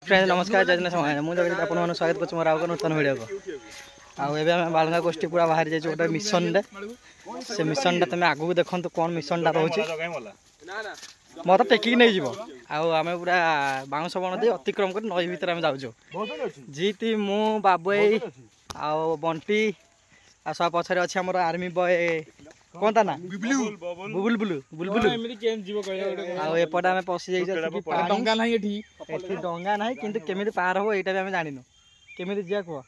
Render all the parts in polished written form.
friends नमस्कार जय जगन्नाथ मुझे आपन स्वागत कर मोर आउ नूतन वीडियो को आम बालुंगा गोष्ठी पूरा बाहर जाइए गोटे मिशन से मिशन तुम आगू देखु कौन मिशन टा रोचे मत टेकिक नहीं जीव आम पूरा बाउंश बण दे अतिक्रम कर नई भितर आम जाऊँ जीती मु बाबुई आउ बंटी आ सब पछरे अच्छे आम आर्मी बॉय कौन ता ना बुबुल बुलु बुलबुल एपटे आम पशि डंगा ना डंगा ना कि केमी पार हम यहाँ भी आम जानू केमी जा कह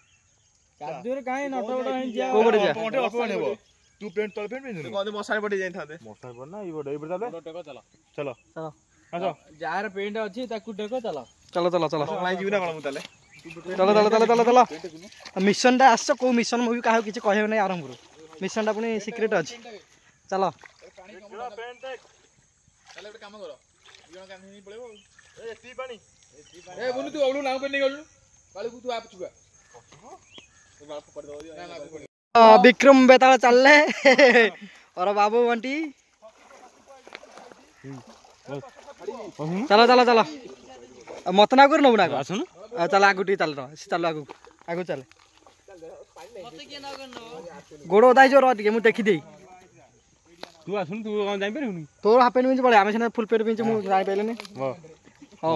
तू पेंट तल पेंट पिंदु कोन मसाई पटे जाई थाते मसाई पड़ ना ई बडे ई बडे टेको चलो चलो चलो आसो जार पेंट अछि ताकू टेको चलो चलो चलो चलो लाई जीव ना कोन मु ताले चलो चलो चलो चलो चलो मिशन टा आस को मिशन मु भी काहे किछ कहबे नै आरंभ रो मिशन टा पुनी सीक्रेट अछि चलो पेंट चले एक काम करो जण काम नहीं पळेबो ए एती पानी ए बोलू तू ओलू नाव पे नहीं गलू बालू तू आप चुका ए बाल पकड़ दो ना ना विक्रम बेताल चल और बाबू बंटी चलो चलो चलो मत ना कर नबू ना चल आगु टी चल चल आगु आगु चल गोड़ ओदा जो रे मु देखी दे तू आसुन तू जाई परहुनी तोर हाफ पैंट पिंच पड़े आमे सिना फुल पैंट पिंच मु जाई पाइलेनी हो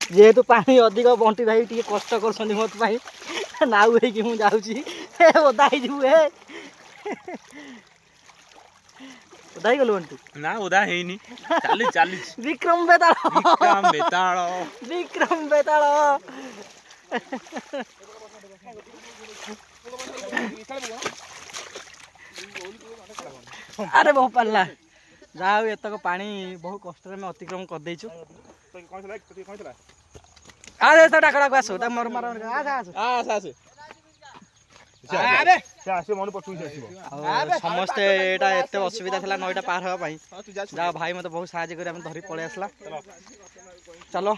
जेहेतु पानी अधिक बंटी भाई टी कष्ट कर मत पाई नाउ है मु जाऊँगी ओदा ओदाई गलु बंटी ना ओदा हेनी चाली चाली विक्रम बेताल विक्रम बेताल विक्रम बेताल अरे बहु पाला जाओ एतक पानी बहु कष्ट में अतिक्रम कर देछु अरे तो डाकड़ा को आसो मर मार समस्ते एत असुविधा था नईटा पार हाँपी जा भाई मत बहुत साहय कर धरी पलि आसला चलो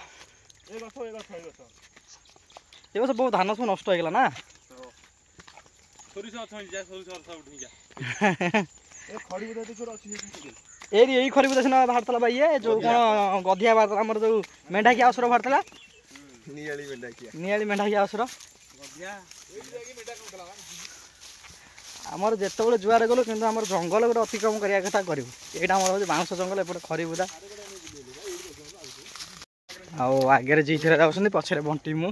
ये बस बहुत धान सब नष्ट हो गला ना यही खरी बुदा सिना बाहर ये जो कौन गधिया बाहर आमर जो मेढा की आसुर बाहर नियाली मेढा की आसुर आमर जिते जुआर गलु कि आम जंगल गोटे अतिक्रम करने कथा करूँ यहाँ आम बाउंश जंगल एपटे खरी बुदा आगे जी थे जाऊँ पछे बंटी मु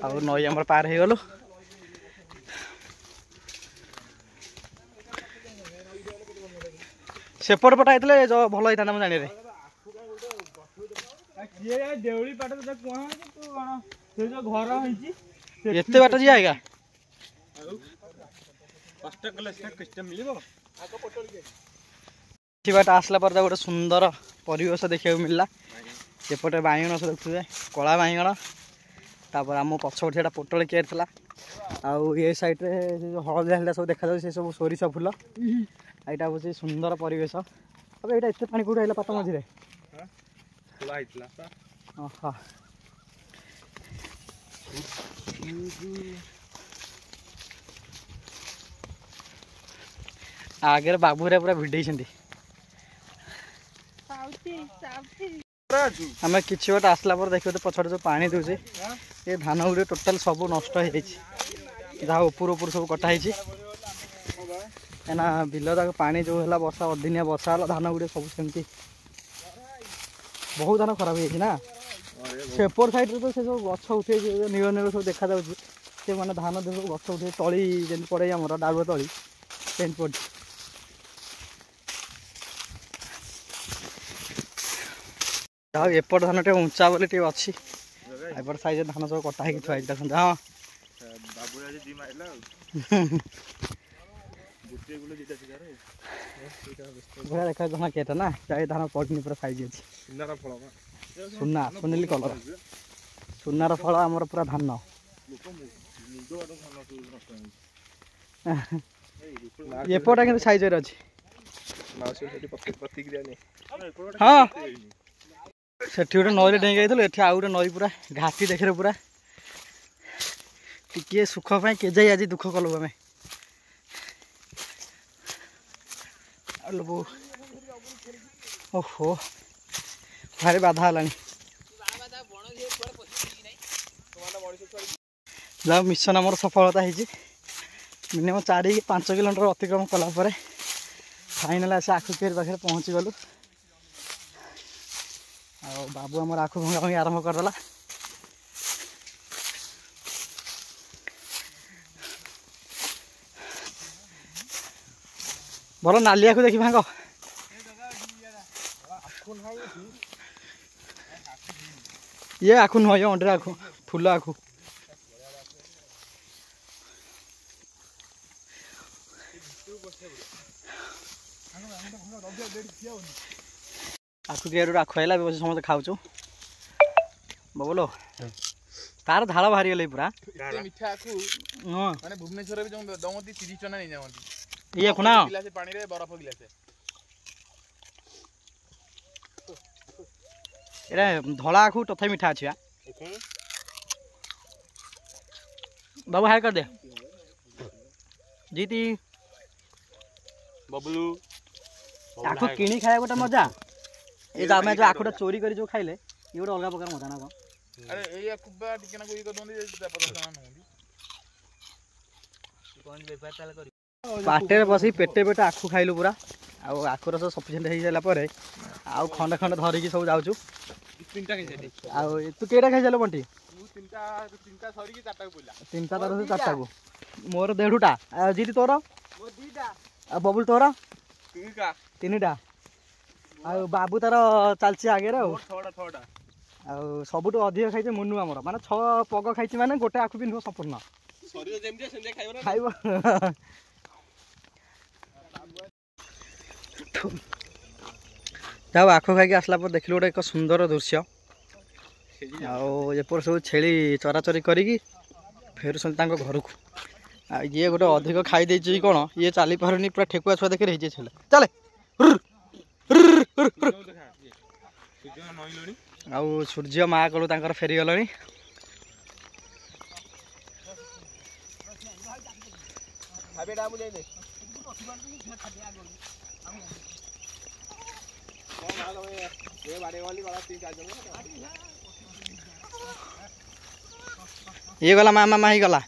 नई आम पार हो गलु सेपट पटा जो भल होता ना जानी देउली पाट तो कोन तू कोन से जो घर होईची एते बाट जी आएगा कष्ट कले से कष्ट मिलिबो आको पटल के ठी बाट आसला पर गोटे सुंदर परिवेश देखा मिलला एपटे बाइगण सब देखुए कला बाइगण तापर आम पछपटे पोटल केयर था आउ ये साइड रे जो हलदिया सब देखा से सब सोरिष फूल यहाँ हूँ सुंदर परिवेश अब यहाँ एत पानी कौट आइला पात मझे आगे बाबूरे पूरा भिड़े आम कि गोटे आसला पर देखिए तो पछड़ जो पानी दूचे ये धान गुड़े टोटाल सब नष्ट हो जहाँ उपर उपर सब कटाई ना बिल तक पानी जो है वर्षा अदिनिया वर्षा है धान गुड़े सब सेमती बहुत धान खराब हो ना सेपट साइड तो से सब गछ उठे नील नील सब देखा से मैंने धान सब गछ उठे तली जमी पड़े आम डालुआ तली सेमती पड़ एपट धान टे उंचा बोली टे अच्छी एपट साइज धान सब कटा हो थुआ देखते हाँ बड़ा देखा धान केटा ना चाहे धान पड़नी पूरा साइज अच्छी सुना सुनील कलर सुनार फल आमर पूरा धान एपटा कि साइज अच्छी हाँ से गोटे नई डेई गई ये आउ गोटे नई पूरा घाटी देखे पूरा टी सुख के जाई आज दुख कलु आम ओहो भारी बाधा है जाओ मिशन आमर सफलता है मिनिमम 4-5 किलोमीटर अतिक्रम कलापर फाइनाल आस आखुकेरी पाखे पहुँची गलु आ बाबू आमर आखु भंगा भंगी आरंभ करदेला भल नाली आखु देखी भांग ये आखु नुह ये अंडे आखु फुल आखु आखु गेरु आखु आइला बस समस्त खाऊछु बबलो तार धाळ बाहरी गेलै पूरा एते मीठा आखु हां माने भुवनेश्वर भी जो दमती 30 टना नहीं जावंती ये खुना गिलास पानी रे बरफ गिलास एरा धला आखु तथै मीठा अछि बाबू हाय कर दे जीती बबलू आखु किणी खाया गोटा मजा ए जो आमे जो आखुटा चोरी करी जो खाइले ये गोटा अलगा प्रकार मजा ना को अरे ए आखुबा टिके ना कोई कर दोंदी 50 टना नहुंदी कोन बेपार ताल करी पाटे बसी पेटे पेटे आखु खाइलु पूरा आ आखु रस सफिशिएंट हेई जाला परे आ खंड खंड धरिकी सब जाउछु तीनटा खाइ जाते आ तू केटा खाइ जालो बंटी मु तीनटा सरी की चारटा बोला तीनटा तार से चारटा को मोर देढुटा आ जीती तोर मोर दीटा आ बबुल तोर तीनटा आ बाबू तार चलछि आगे रे थोड़ा आ सबुटो अधिक खाइছে मुन्नु हमर माने 6 पग खाइछि माने गोटे आखु भी नुह संपूर्ण सरी जेमजे सेमजे खाइबो ना खाइबो जाओ आखु खाइके आसला पर देखिलु गोटे एक सुंदर दृश्य आपर सब छेली चराचरी करी फेरुसन घर को ये गोटे अधिक खाई देछि कौन ये चली पारुनी पूरा ठेकुआ छुआ देखिए रही छे चले आउ सूर्य माँ कलु तांकर फेरी गलनी ये गला मामा माही गला